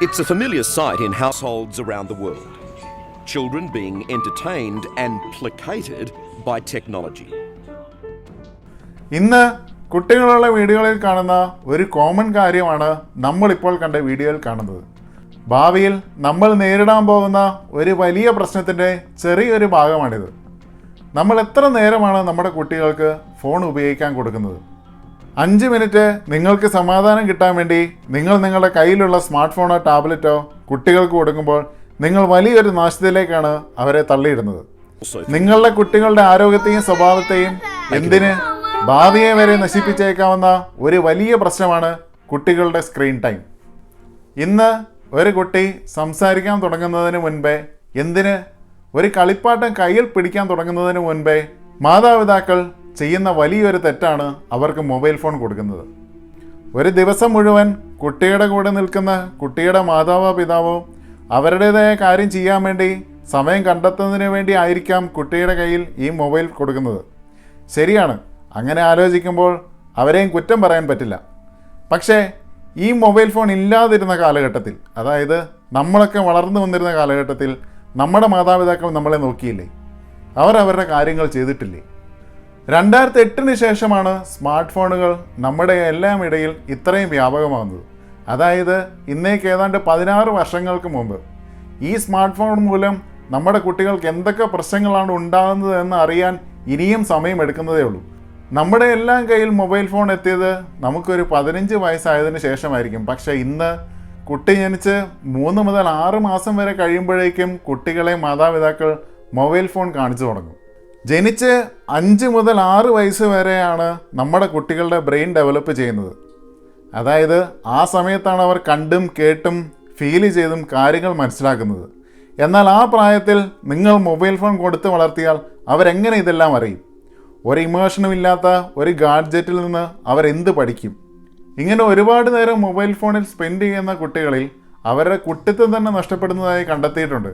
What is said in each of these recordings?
It's a familiar sight in households around the world. Children being entertained and placated by technology. ഇന്ന് കുട്ടികളുള്ള വീഡിയോകളിൽ കാണുന്ന ഒരു common കാര്യമാണ് നമ്മളിപ്പോൾ കണ്ട വീഡിയോയിൽ കാണുന്നത്. ഭാവിയിൽ നമ്മൾ നേരിടാൻ പോകുന്ന ഒരു വലിയ പ്രശ്നത്തിൻ്റെ ചെറിയൊരു ഭാഗമാണിത്. നമ്മൾ എത്ര നേരമാണ് നമ്മുടെ കുട്ടികൾക്ക് ഫോൺ ഉപയോഗിക്കാൻ കൊടുക്കുന്നത്? 5 മിനിറ്റ് നിങ്ങൾക്ക് സമാധാനം കിട്ടാൻ വേണ്ടി നിങ്ങൾ നിങ്ങളുടെ കയ്യിലുള്ള സ്മാർട്ട് ഫോണോ ടാബ്ലറ്റോ കുട്ടികൾക്ക് കൊടുക്കുമ്പോൾ നിങ്ങൾ വലിയൊരു നാശത്തിലേക്കാണ് അവരെ തള്ളിയിടുന്നത്. നിങ്ങളുടെ കുട്ടികളുടെ ആരോഗ്യത്തെയും സ്വഭാവത്തെയും എന്തിന് ഭാവിയെ വരെ നശിപ്പിച്ചേക്കാവുന്ന ഒരു വലിയ പ്രശ്നമാണ് കുട്ടികളുടെ സ്ക്രീൻ ടൈം. ഇന്ന് ഒരു കുട്ടി സംസാരിക്കാൻ തുടങ്ങുന്നതിന് മുൻപേ, എന്തിന് ഒരു കളിപ്പാട്ടം കയ്യിൽ പിടിക്കാൻ തുടങ്ങുന്നതിന് മുൻപേ മാതാപിതാക്കൾ ചെയ്യുന്ന വലിയൊരു തെറ്റാണ് അവർക്ക് മൊബൈൽ ഫോൺ കൊടുക്കുന്നത്. ഒരു ദിവസം മുഴുവൻ കുട്ടിയുടെ കൂടെ നിൽക്കുന്ന കുട്ടിയുടെ മാതാവോ പിതാവോ അവരുടേതായ കാര്യം ചെയ്യാൻ വേണ്ടി സമയം കണ്ടെത്തുന്നതിന് വേണ്ടി ആയിരിക്കാം കുട്ടിയുടെ കയ്യിൽ ഈ മൊബൈൽ കൊടുക്കുന്നത്. ശരിയാണ്, അങ്ങനെ ആലോചിക്കുമ്പോൾ അവരെയും കുറ്റം പറയാൻ പറ്റില്ല. പക്ഷേ ഈ മൊബൈൽ ഫോൺ ഇല്ലാതിരുന്ന കാലഘട്ടത്തിൽ, അതായത് നമ്മളൊക്കെ വളർന്നു വന്നിരുന്ന കാലഘട്ടത്തിൽ നമ്മുടെ മാതാപിതാക്കൾ നമ്മളെ നോക്കിയില്ലേ? അവർ അവരുടെ കാര്യങ്ങൾ ചെയ്തിട്ടില്ലേ? 2008 ശേഷമാണ് സ്മാർട്ട് ഫോണുകൾ നമ്മുടെ എല്ലാം ഇടയിൽ ഇത്രയും വ്യാപകമാകുന്നത്. അതായത് ഇന്നേക്ക് ഏതാണ്ട് 16 വർഷങ്ങൾക്ക് മുമ്പ്. ഈ സ്മാർട്ട് ഫോൺ മൂലം നമ്മുടെ കുട്ടികൾക്ക് എന്തൊക്കെ പ്രശ്നങ്ങളാണ് ഉണ്ടാകുന്നത് എന്ന് അറിയാൻ ഇനിയും സമയമെടുക്കുന്നതേ ഉള്ളൂ. നമ്മുടെ എല്ലാം കയ്യിൽ മൊബൈൽ ഫോൺ എത്തിയത് നമുക്കൊരു 15 വയസ്സായതിനു ശേഷമായിരിക്കും. പക്ഷേ ഇന്ന് കുട്ടി ജനിച്ച് 3 മുതൽ 6 മാസം വരെ കഴിയുമ്പോഴേക്കും കുട്ടികളെ മാതാപിതാക്കൾ മൊബൈൽ ഫോൺ കാണിച്ചു തുടങ്ങും. ജനിച്ച് 5 മുതൽ 6 വയസ്സ് വരെയാണ് നമ്മുടെ കുട്ടികളുടെ ബ്രെയിൻ ഡെവലപ്പ് ചെയ്യുന്നത്. അതായത് ആ സമയത്താണ് അവർ കണ്ടും കേട്ടും ഫീൽ ചെയ്തും കാര്യങ്ങൾ മനസ്സിലാക്കുന്നത്. എന്നാൽ ആ പ്രായത്തിൽ നിങ്ങൾ മൊബൈൽ ഫോൺ കൊടുത്ത് വളർത്തിയാൽ അവരെങ്ങനെ ഇതെല്ലാം അറിയും? ഒരു ഇമോഷനും ഇല്ലാത്ത ഒരു ഗാഡ്ജറ്റിൽ നിന്ന് അവരെന്ത് പഠിക്കും? ഇങ്ങനെ ഒരുപാട് നേരം മൊബൈൽ ഫോണിൽ സ്പെൻഡ് ചെയ്യുന്ന കുട്ടികളിൽ അവരുടെ കുട്ടിത്വം തന്നെ നഷ്ടപ്പെടുന്നതായി കണ്ടെത്തിയിട്ടുണ്ട്.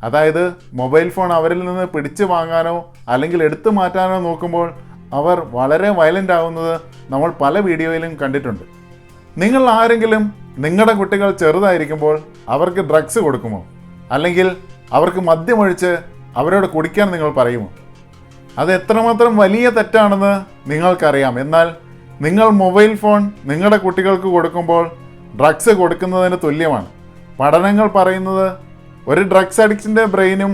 അതായത് മൊബൈൽ ഫോൺ അവരിൽ നിന്ന് പിടിച്ചു വാങ്ങാനോ അല്ലെങ്കിൽ എടുത്തു മാറ്റാനോ നോക്കുമ്പോൾ അവർ വളരെ വയലൻ്റ് ആവുന്നത് നമ്മൾ പല വീഡിയോയിലും കണ്ടിട്ടുണ്ട്. നിങ്ങൾ ആരെങ്കിലും നിങ്ങളുടെ കുട്ടികൾ ചെറുതായിരിക്കുമ്പോൾ അവർക്ക് ഡ്രഗ്സ് കൊടുക്കുമോ? അല്ലെങ്കിൽ അവർക്ക് മദ്യമൊഴിച്ച് അവരോട് കുടിക്കാൻ നിങ്ങൾ പറയുമോ? അത് എത്രമാത്രം വലിയ തെറ്റാണെന്ന് നിങ്ങൾക്കറിയാം. എന്നാൽ നിങ്ങൾ മൊബൈൽ ഫോൺ നിങ്ങളുടെ കുട്ടികൾക്ക് കൊടുക്കുമ്പോൾ ഡ്രഗ്സ് കൊടുക്കുന്നതിന് തുല്യമാണ്. പഠനങ്ങൾ പറയുന്നത് ഒരു ഡ്രഗ്സ് അഡിക്റ്റിൻ്റെ ബ്രെയിനും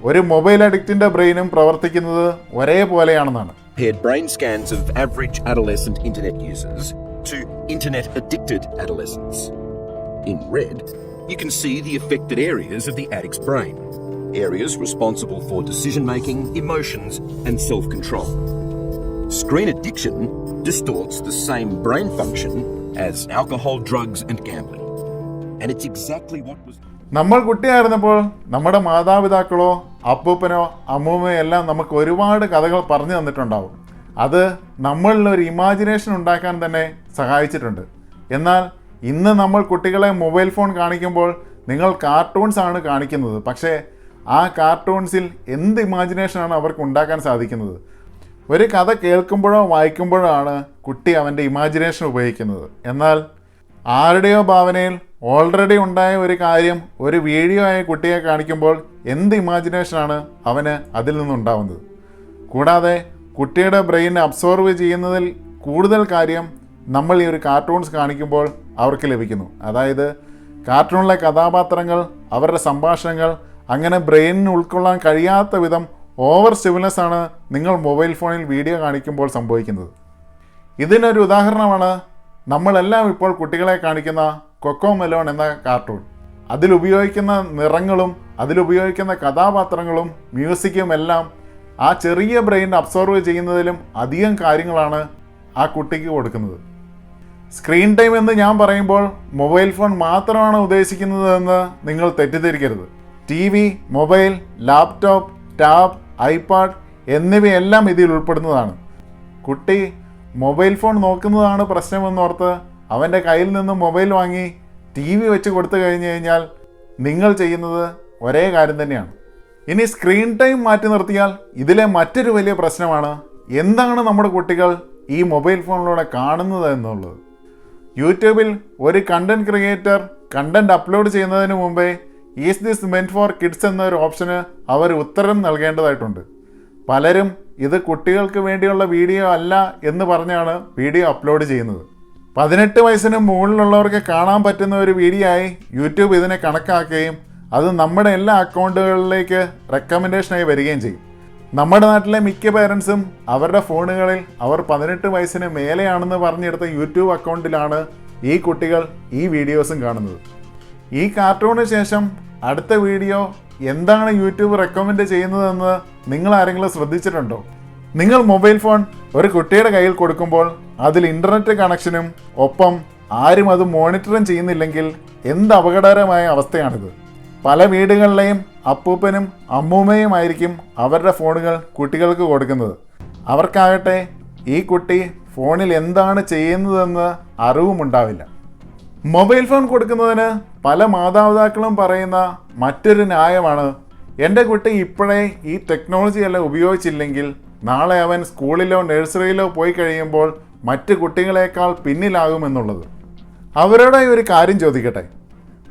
ഒരു മൊബൈൽ അഡിക്റ്റിൻ്റെ ബ്രെയിനും പ്രവർത്തിക്കുന്നത് ഒരേപോലെയാണെന്നാണ്. Compared brain scans of average adolescent internet users to internet addicted adolescents. In red, you can see the affected areas of the addict's brain. Areas responsible for decision-making, emotions, and self-control. Screen addiction distorts the same brain function as alcohol, drugs, and gambling. And it's exactly what was... നമ്മൾ കുട്ടിയായിരുന്നപ്പോൾ നമ്മുടെ മാതാപിതാക്കളോ അപ്പൂപ്പനോ അമ്മൂമ്മയോ എല്ലാം നമുക്ക് ഒരുപാട് കഥകൾ പറഞ്ഞു തന്നിട്ടുണ്ടാവും. അത് നമ്മളിലൊരു imagination ഉണ്ടാക്കാൻ തന്നെ സഹായിച്ചിട്ടുണ്ട്. എന്നാൽ ഇന്ന് നമ്മൾ കുട്ടികളെ മൊബൈൽ ഫോൺ കാണിക്കുമ്പോൾ നിങ്ങൾ കാർട്ടൂൺസ് ആണ് കാണിക്കുന്നത്. പക്ഷേ ആ കാർട്ടൂൺസിൽ എന്ത് ഇമാജിനേഷനാണ് അവർക്ക് ഉണ്ടാക്കാൻ സാധിക്കുന്നത്? ഒരു കഥ കേൾക്കുമ്പോഴോ വായിക്കുമ്പോഴോ ആണ് കുട്ടി അവൻ്റെ ഇമാജിനേഷൻ ഉപയോഗിക്കുന്നത്. എന്നാൽ ആരുടെയോ ഭാവനയിൽ ഓൾറെഡി ഉണ്ടായ ഒരു കാര്യം ഒരു വീഡിയോ ആയ കുട്ടിയെ കാണിക്കുമ്പോൾ എന്ത് ഇമാജിനേഷനാണ് അവന് അതിൽ നിന്നുണ്ടാവുന്നത്? കൂടാതെ കുട്ടിയുടെ ബ്രെയിൻ അബ്സോർവ് ചെയ്യുന്നതിൽ കൂടുതൽ കാര്യം നമ്മൾ ഈ ഒരു കാർട്ടൂൺസ് കാണിക്കുമ്പോൾ അവർക്ക് ലഭിക്കുന്നു. അതായത് കാർട്ടൂണിലെ കഥാപാത്രങ്ങൾ, അവരുടെ സംഭാഷണങ്ങൾ അങ്ങനെ ബ്രെയിനിന് ഉൾക്കൊള്ളാൻ കഴിയാത്ത വിധം ഓവർ സ്റ്റിമുലസ് ആണ് നിങ്ങൾ മൊബൈൽ ഫോണിൽ വീഡിയോ കാണിക്കുമ്പോൾ സംഭവിക്കുന്നത്. ഇതിനൊരു ഉദാഹരണമാണ് നമ്മളെല്ലാം ഇപ്പോൾ കുട്ടികളെ കാണിക്കുന്ന കൊക്കോമെലോൺ എന്ന കാർട്ടൂൺ. അതിലുപയോഗിക്കുന്ന നിറങ്ങളും അതിലുപയോഗിക്കുന്ന കഥാപാത്രങ്ങളും മ്യൂസിക്കും എല്ലാം ആ ചെറിയ ബ്രെയിൻ അബ്സോർവ് ചെയ്യുന്നതിലും അധികം കാര്യങ്ങളാണ് ആ കുട്ടിക്ക് കൊടുക്കുന്നത്. സ്ക്രീൻ ടൈം എന്ന് ഞാൻ പറയുമ്പോൾ മൊബൈൽ ഫോൺ മാത്രമാണ് ഉദ്ദേശിക്കുന്നതെന്ന് നിങ്ങൾ തെറ്റിദ്ധരിക്കരുത്. TV, mobile, laptop, tab, iPad എന്നിവയെല്ലാം ഇതിൽ ഉൾപ്പെടുന്നതാണ്. കുട്ടി മൊബൈൽ ഫോൺ നോക്കുന്നതാണ് പ്രശ്നമെന്നോർത്ത് അവൻ്റെ കയ്യിൽ നിന്ന് മൊബൈൽ വാങ്ങി TV വെച്ച് കൊടുത്തു കഴിഞ്ഞു കഴിഞ്ഞാൽ നിങ്ങൾ ചെയ്യുന്നത് ഒരേ കാര്യം തന്നെയാണ്. ഇനി സ്ക്രീൻ ടൈം മാറ്റി നിർത്തിയാൽ ഇതിലെ മറ്റൊരു വലിയ പ്രശ്നമാണ് എന്താണ് നമ്മുടെ കുട്ടികൾ ഈ മൊബൈൽ ഫോണിലൂടെ കാണുന്നത് എന്നുള്ളത്. യൂട്യൂബിൽ ഒരു കണ്ടന്റ് ക്രിയേറ്റർ കണ്ടന്റ് അപ്ലോഡ് ചെയ്യുന്നതിന് മുമ്പേ ഈസ് ദിസ് മെന്റ് ഫോർ കിഡ്സ് എന്നൊരു ഓപ്ഷന് അവർ ഉത്തരം നൽകേണ്ടതായിട്ടുണ്ട്. പലരും ഇത് കുട്ടികൾക്ക് വേണ്ടിയുള്ള വീഡിയോ അല്ല എന്ന് പറഞ്ഞാണ് വീഡിയോ അപ്ലോഡ് ചെയ്യുന്നത്. 18 വയസ്സിന് മുകളിലുള്ളവർക്ക് കാണാൻ പറ്റുന്ന ഒരു വീഡിയോ ആയി യൂട്യൂബ് ഇതിനെ കണക്കാക്കുകയും അത് നമ്മുടെ എല്ലാ അക്കൗണ്ടുകളിലേക്ക് റെക്കമെൻഡേഷനായി വരികയും ചെയ്യും. നമ്മുടെ നാട്ടിലെ മിക്ക പേരൻസും അവരുടെ ഫോണുകളിൽ അവർ 18 വയസ്സിന് മേലെയാണെന്ന് പറഞ്ഞെടുത്ത യൂട്യൂബ് അക്കൗണ്ടിലാണ് ഈ കുട്ടികൾ ഈ വീഡിയോസും കാണുന്നത്. ഈ കാർട്ടൂണിന് ശേഷം അടുത്ത വീഡിയോ എന്താണ് യൂട്യൂബ് റെക്കമെൻഡ് ചെയ്യുന്നതെന്ന് നിങ്ങൾ ആരെങ്കിലും ശ്രദ്ധിച്ചിട്ടുണ്ടോ? നിങ്ങൾ മൊബൈൽ ഫോൺ ഒരു കുട്ടിയുടെ കയ്യിൽ കൊടുക്കുമ്പോൾ അതിൽ ഇൻ്റർനെറ്റ് കണക്ഷനും ഒപ്പം ആരും അത് മോണിറ്ററും ചെയ്യുന്നില്ലെങ്കിൽ എന്ത് അപകടകരമായ അവസ്ഥയാണിത്. പല വീടുകളിലെയും അപ്പൂപ്പനും അമ്മൂമ്മയുമായിരിക്കും അവരുടെ ഫോണുകൾ കുട്ടികൾക്ക് കൊടുക്കുന്നത്. അവർക്കാകട്ടെ ഈ കുട്ടി ഫോണിൽ എന്താണ് ചെയ്യുന്നതെന്ന് അറിവുമുണ്ടാവില്ല. മൊബൈൽ ഫോൺ കൊടുക്കുന്നതിന് പല മാതാപിതാക്കളും പറയുന്ന മറ്റൊരു ന്യായമാണ്, എൻ്റെ കുട്ടി ഇപ്പോഴേ ഈ ടെക്നോളജിയെല്ലാം ഉപയോഗിച്ചില്ലെങ്കിൽ നാളെ അവൻ സ്കൂളിലോ നഴ്സറിയിലോ പോയി കഴിയുമ്പോൾ മറ്റ് കുട്ടികളെക്കാൾ പിന്നിലാകുമെന്നുള്ളത്. അവരോട് ഒരു കാര്യം ചോദിക്കട്ടെ,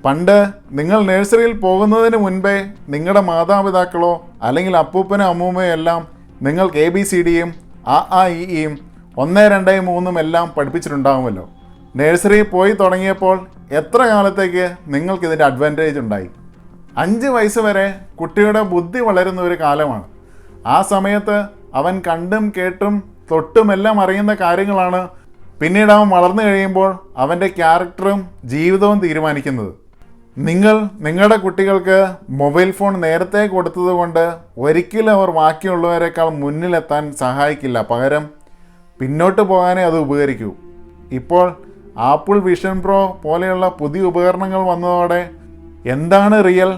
പണ്ട് നിങ്ങൾ നഴ്സറിയിൽ പോകുന്നതിന് മുൻപേ നിങ്ങളുടെ മാതാപിതാക്കളോ അല്ലെങ്കിൽ അപ്പൂപ്പനോ അമ്മൂമ്മയോ എല്ലാം നിങ്ങൾക്ക് ABCDയും AAEയും 1 2 3 എല്ലാം പഠിപ്പിച്ചിട്ടുണ്ടാകുമല്ലോ. നഴ്സറിയിൽ പോയി തുടങ്ങിയപ്പോൾ എത്ര കാലത്തേക്ക് നിങ്ങൾക്കിതിൻ്റെ അഡ്വാൻറ്റേജ് ഉണ്ടായി? 5 വയസ്സ് വരെ കുട്ടിയുടെ ബുദ്ധി വളരുന്ന ഒരു കാലമാണ്. ആ സമയത്ത് അവൻ കണ്ടും കേട്ടും തൊട്ടുമെല്ലാം അറിയുന്ന കാര്യങ്ങളാണ് പിന്നീട് അവൻ വളർന്നു കഴിയുമ്പോൾ അവൻ്റെ ക്യാരക്ടറും ജീവിതവും തീരുമാനിക്കുന്നത്. നിങ്ങൾ നിങ്ങളുടെ കുട്ടികൾക്ക് മൊബൈൽ ഫോൺ നേരത്തെ കൊടുത്തതുകൊണ്ട് ഒരിക്കലും അവർ ബാക്കിയുള്ളവരെക്കാൾ മുന്നിലെത്താൻ സഹായിക്കില്ല, പകരം പിന്നോട്ട് പോകാനേ അത് ഉപകരിക്കൂ. ഇപ്പോൾ ആപ്പിൾ വിഷൻ പ്രോ പോലെയുള്ള പുതിയ ഉപകരണങ്ങൾ വന്നതോടെ എന്താണ് റിയൽ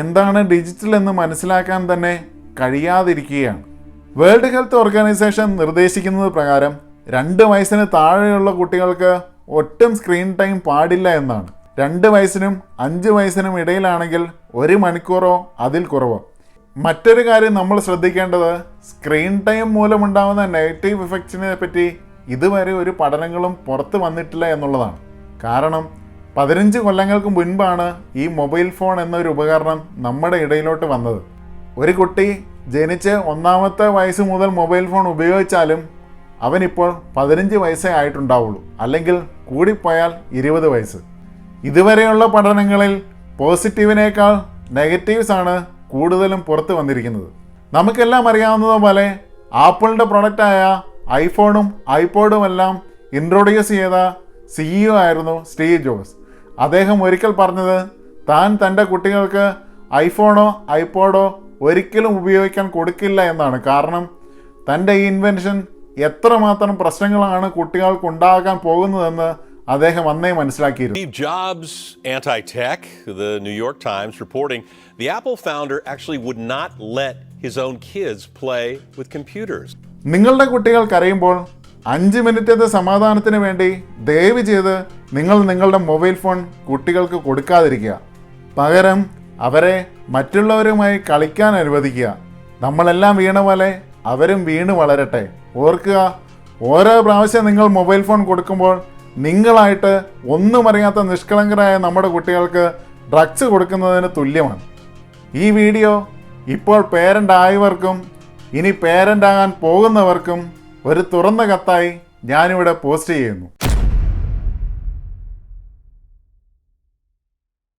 എന്താണ് ഡിജിറ്റൽ എന്ന് മനസ്സിലാക്കാൻ തന്നെ കഴിയാതിരിക്കുകയാണ്. വേൾഡ് ഹെൽത്ത് ഓർഗനൈസേഷൻ നിർദ്ദേശിക്കുന്നത് പ്രകാരം 2 വയസ്സിന് താഴെയുള്ള കുട്ടികൾക്ക് ഒട്ടും സ്ക്രീൻ ടൈം പാടില്ല എന്നാണ്. 2 വയസ്സിനും 5 വയസ്സിനും ഇടയിലാണെങ്കിൽ 1 മണിക്കൂറോ അതിൽ കുറവോ. മറ്റൊരു കാര്യം നമ്മൾ ശ്രദ്ധിക്കേണ്ടത് സ്ക്രീൻ ടൈം മൂലമുണ്ടാകുന്ന നെഗറ്റീവ് ഇഫക്ട്സിനെ പറ്റി ഇതുവരെ ഒരു പഠനങ്ങളും പുറത്ത് വന്നിട്ടില്ല എന്നുള്ളതാണ്. കാരണം 15 കൊല്ലങ്ങൾക്ക് മുൻപാണ് ഈ മൊബൈൽ ഫോൺ എന്നൊരു ഉപകരണം നമ്മുടെ ഇടയിലോട്ട് വന്നത്. ഒരു കുട്ടി ജനിച്ച് 1-ാമത്തെ വയസ്സ് മുതൽ മൊബൈൽ ഫോൺ ഉപയോഗിച്ചാലും അവനിപ്പോൾ 15 വയസ്സേ ആയിട്ടുണ്ടാവുള്ളൂ, അല്ലെങ്കിൽ കൂടിപ്പോയാൽ 20 വയസ്സ്. ഇതുവരെയുള്ള പഠനങ്ങളിൽ പോസിറ്റീവിനേക്കാൾ നെഗറ്റീവ്സ് ആണ് കൂടുതലും പുറത്ത് വന്നിരിക്കുന്നത്. നമുക്കെല്ലാം അറിയാവുന്നതുപോലെ ആപ്പിളിൻ്റെ പ്രൊഡക്റ്റായ ഐഫോണും ഐപോഡും എല്ലാം ഇൻട്രൊഡ്യൂസ് ചെയ്ത CEO ആയിരുന്നു സ്റ്റീവ് ജോബ്സ്. അദ്ദേഹം ഒരിക്കൽ പറഞ്ഞത് താൻ തൻ്റെ കുട്ടികൾക്ക് ഐഫോണോ ഐപോഡോ ഒരിക്കലും ഉപയോഗിക്കാൻ കൊടുക്കില്ല എന്നാണ്. കാരണം തൻ്റെ ഈ ഇൻവെൻഷൻ എത്രമാത്രം പ്രശ്നങ്ങളാണ് കുട്ടികൾക്ക് ഉണ്ടാകാൻ പോകുന്നതെന്ന് അദ്ദേഹം അന്നേ മനസ്സിലാക്കിയിരുന്നു. Steve Jobs anti-tech, the New York Times reporting the Apple founder actually would not let his own kids play with computers. നിങ്ങളുടെ കുട്ടികൾ കരയുമ്പോൾ 5 മിനിറ്റത്തെ സമാധാനത്തിന് വേണ്ടി ദയവ് ചെയ്ത് നിങ്ങൾ നിങ്ങളുടെ മൊബൈൽ ഫോൺ കുട്ടികൾക്ക് കൊടുക്കാതിരിക്കുക. പകരം അവരെ മറ്റുള്ളവരുമായി കളിക്കാൻ അനുവദിക്കുക. നമ്മളെല്ലാം വീണ പോലെ അവരും വീണ് വളരട്ടെ. ഓർക്കുക, ഓരോ പ്രാവശ്യം നിങ്ങൾ മൊബൈൽ ഫോൺ കൊടുക്കുമ്പോൾ നിങ്ങളായിട്ട് ഒന്നും അറിയാത്ത നിഷ്കളങ്കരായ നമ്മുടെ കുട്ടികൾക്ക് ഡ്രഗ്സ് കൊടുക്കുന്നതിന് തുല്യമാണ്. ഈ വീഡിയോ ഇപ്പോൾ പേരൻ്റ് ആയവർക്കും ഇനി പേരൻ്റ് ആകാൻ പോകുന്നവർക്കും ഒരു തുറന്ന കത്തായി ഞാനിവിടെ പോസ്റ്റ് ചെയ്യുന്നു.